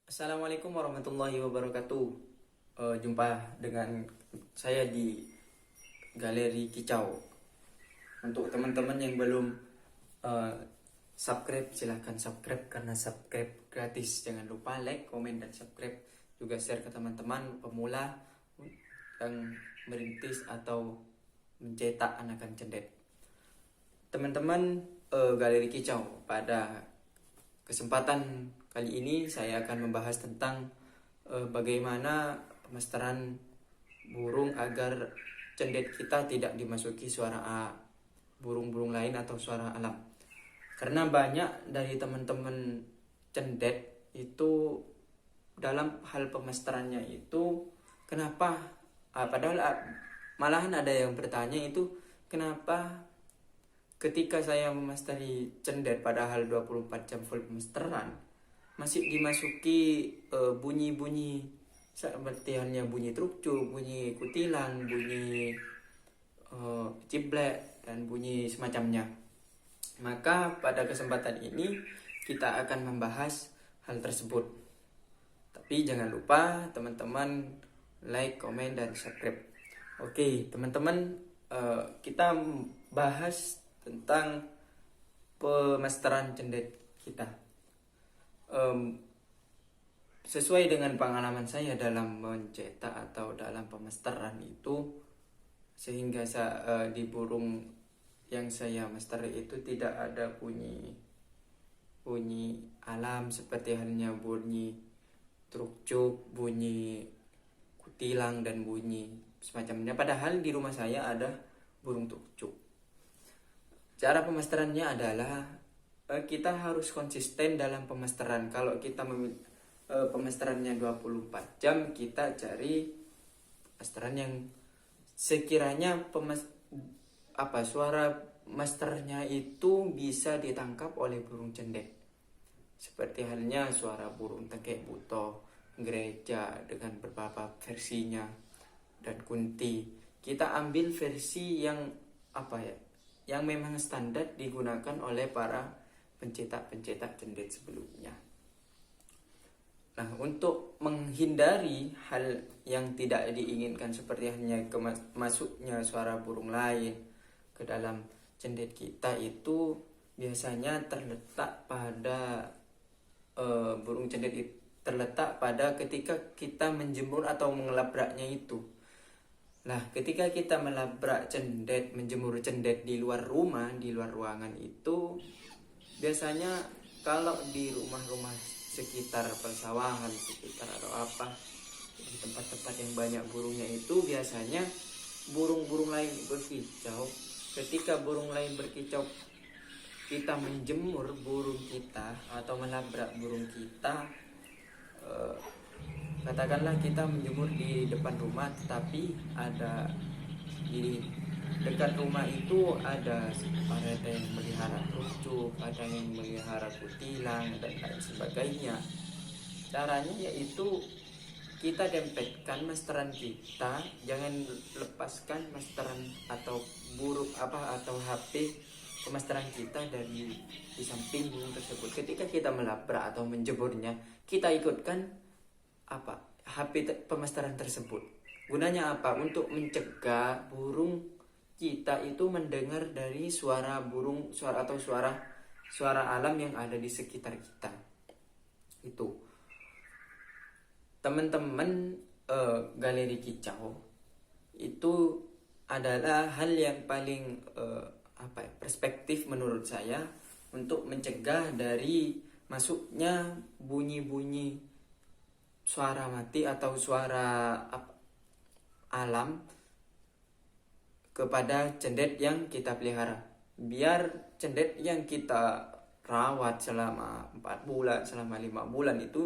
Assalamualaikum warahmatullahi wabarakatuh. Jumpa dengan saya di Galeri Kicau. Untuk teman-teman yang belum eh, subscribe, silahkan subscribe karena subscribe gratis. Jangan lupa like, komen, dan subscribe. Juga share ke teman-teman pemula yang merintis atau mencetak anakan cendet. Teman-teman Galeri Kicau, pada kesempatan kali ini saya akan membahas tentang bagaimana pemestaran burung agar cendet kita tidak dimasuki suara burung-burung lain atau suara alam. Karena banyak dari teman-teman cendet itu dalam hal pemestarannya itu kenapa padahal malahan ada yang bertanya itu kenapa ketika saya memasteri cendet padahal 24 jam full pemesteran masih dimasuki bunyi-bunyi seperti halnya bunyi trukcuk, bunyi kutilang, bunyi ciblek, dan bunyi semacamnya. Maka pada kesempatan ini kita akan membahas hal tersebut. Tapi jangan lupa teman-teman like, komen, dan subscribe. Oke, teman-teman, kita bahas tentang pemesteran cendet kita. Sesuai dengan pengalaman saya dalam mencetak atau dalam pemesteran itu, sehingga di burung yang saya mesteri itu tidak ada bunyi alam seperti halnya bunyi trukcuk, bunyi kutilang, dan bunyi semacamnya. Padahal di rumah saya ada burung trukcuk. Cara pemesterannya adalah kita harus konsisten dalam pemesteran. Kalau kita pemesterannya 24 jam, kita cari pemesteran yang sekiranya suara masternya itu bisa ditangkap oleh burung cendet. Seperti halnya suara burung tengkek buto, gereja dengan beberapa versinya, dan kunti. Kita ambil versi yang yang memang standar digunakan oleh para pencetak-pencetak cendet sebelumnya. Nah, untuk menghindari hal yang tidak diinginkan seperti hanya masuknya suara burung lain ke dalam cendet kita, itu biasanya terletak pada burung cendet itu terletak pada ketika kita menjemur atau mengelabraknya itu. Nah, ketika kita melabrak cendet, menjemur cendet di luar rumah, di luar ruangan itu, biasanya kalau di rumah-rumah sekitar persawahan, sekitar atau apa, di tempat-tempat yang banyak burungnya itu, biasanya burung-burung lain berkicau. Ketika burung lain berkicau, kita menjemur burung kita atau melabrak burung kita, katakanlah kita menjemur di depan rumah, tetapi ada di dekat rumah itu ada yang melihara trucuk, ada yang melihara kutilang, dan lain sebagainya. Caranya yaitu kita dempetkan masteran kita, jangan lepaskan masteran atau atau HP pemasteran kita dari di samping burung tersebut. Ketika kita melabrak atau menjeburnya, kita ikutkan HP pemasteran tersebut. Gunanya apa? Untuk mencegah burung kita itu mendengar dari suara burung, suara alam yang ada di sekitar kita. Itu teman-teman, Galeri Kicau itu adalah hal yang paling perspektif menurut saya untuk mencegah dari masuknya bunyi-bunyi suara mati atau suara alam kepada cendet yang kita pelihara. Biar cendet yang kita rawat selama 4 bulan, selama 5 bulan itu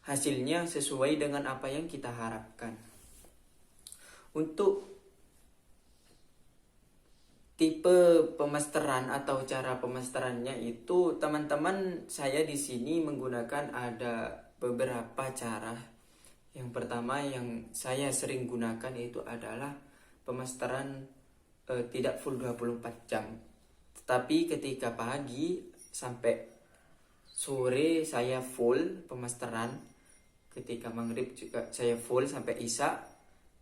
hasilnya sesuai dengan apa yang kita harapkan. Untuk tipe pemesteran atau cara pemesterannya itu, teman-teman, saya di sini menggunakan ada beberapa cara. Yang pertama yang saya sering gunakan itu adalah pemesteran tidak full 24 jam. Tetapi ketika pagi sampai sore saya full pemesteran. ketika maghrib juga saya full sampai isya.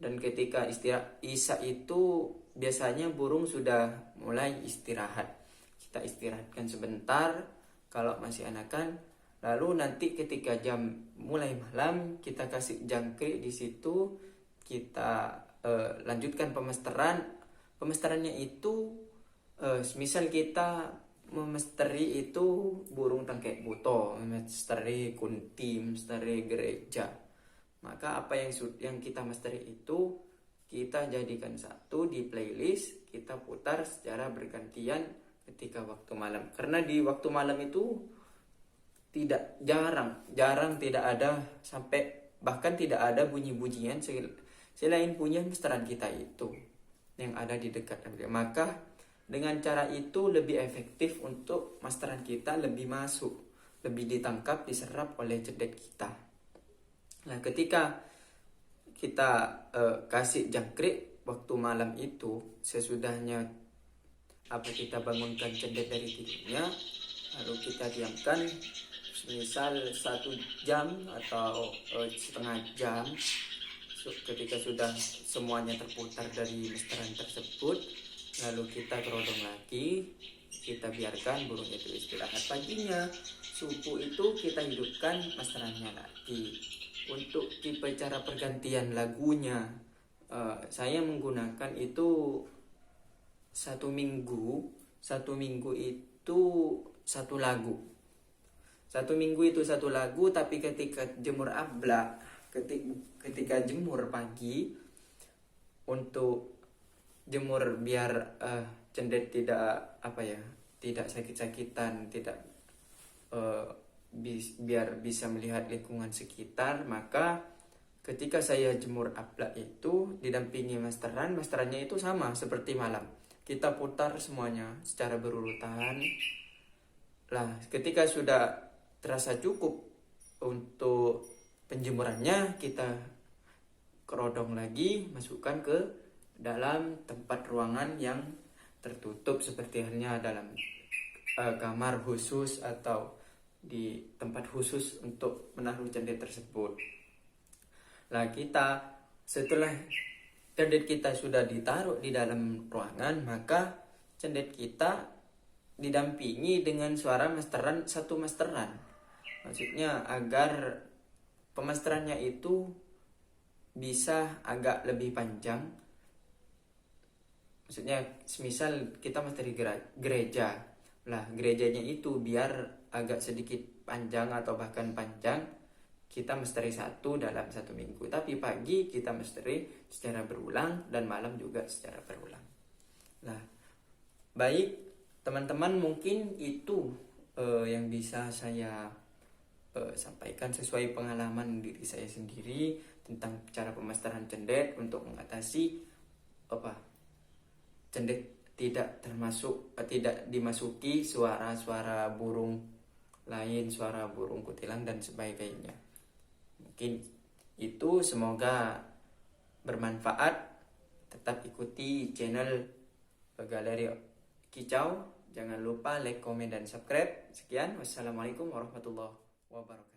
Dan ketika istirahat isya itu biasanya burung sudah mulai istirahat. Kita istirahatkan sebentar kalau masih anakan. Lalu nanti ketika jam mulai malam kita kasih jangkrik di situ. Kita lanjutkan pemesteran. Pemesterannya itu misal kita memesteri itu burung tangkai buto, memesteri kunti, memesteri gereja. Maka apa yang kita mesteri itu kita jadikan satu di playlist, kita putar secara bergantian ketika waktu malam. Karena di waktu malam itu jarang tidak ada, sampai bahkan tidak ada bunyi-bunyian selain bunyian mesteran kita itu yang ada di dekat. Maka dengan cara itu lebih efektif untuk mesteran kita lebih masuk, lebih ditangkap, diserap oleh cendet kita. Nah, ketika kita kasih jangkrik waktu malam itu, sesudahnya kita bangunkan cendet dari tidurnya, lalu kita diamkan misal 1 jam atau setengah jam. Ketika sudah semuanya terputar dari mesteran tersebut, lalu kita kerodong lagi, kita biarkan burung itu istirahat. Paginya subuh itu kita hidupkan mesterannya lagi. Untuk tipe cara pergantian lagunya, saya menggunakan itu 1 minggu. 1 minggu itu 1 lagu. 1 minggu itu 1 lagu, tapi ketika jemur ablak, ketika jemur pagi, untuk jemur biar cendet tidak tidak sakit-sakitan, tidak biar bisa melihat lingkungan sekitar, maka ketika saya jemur ablak itu didampingi mesterannya itu sama seperti malam. Kita putar semuanya secara berurutan. Lah, ketika sudah terasa cukup untuk penjemurannya, kita kerodong lagi, masukkan ke dalam tempat ruangan yang tertutup seperti halnya dalam kamar khusus atau di tempat khusus untuk menaruh cendet tersebut. Nah, setelah cendet kita sudah ditaruh di dalam ruangan, maka cendet kita didampingi dengan suara mesteran, 1 mesteran. Maksudnya agar pemesterannya itu bisa agak lebih panjang. Maksudnya semisal kita mesteri gereja. Lah, gerejanya itu biar agak sedikit panjang atau bahkan panjang, kita mesteri 1 dalam 1 minggu. Tapi pagi kita mesteri secara berulang dan malam juga secara berulang. Nah, baik teman-teman, mungkin itu yang bisa saya sampaikan sesuai pengalaman diri saya sendiri tentang cara pemesteran cendet untuk mengatasi cendet tidak dimasuki suara-suara burung lain, suara burung kutilang dan sebagainya. Mungkin itu, semoga bermanfaat. Tetap ikuti channel Galeri Kicau. Jangan lupa like, komen, dan subscribe. Sekian, wassalamualaikum warahmatullahi wabarakatuh.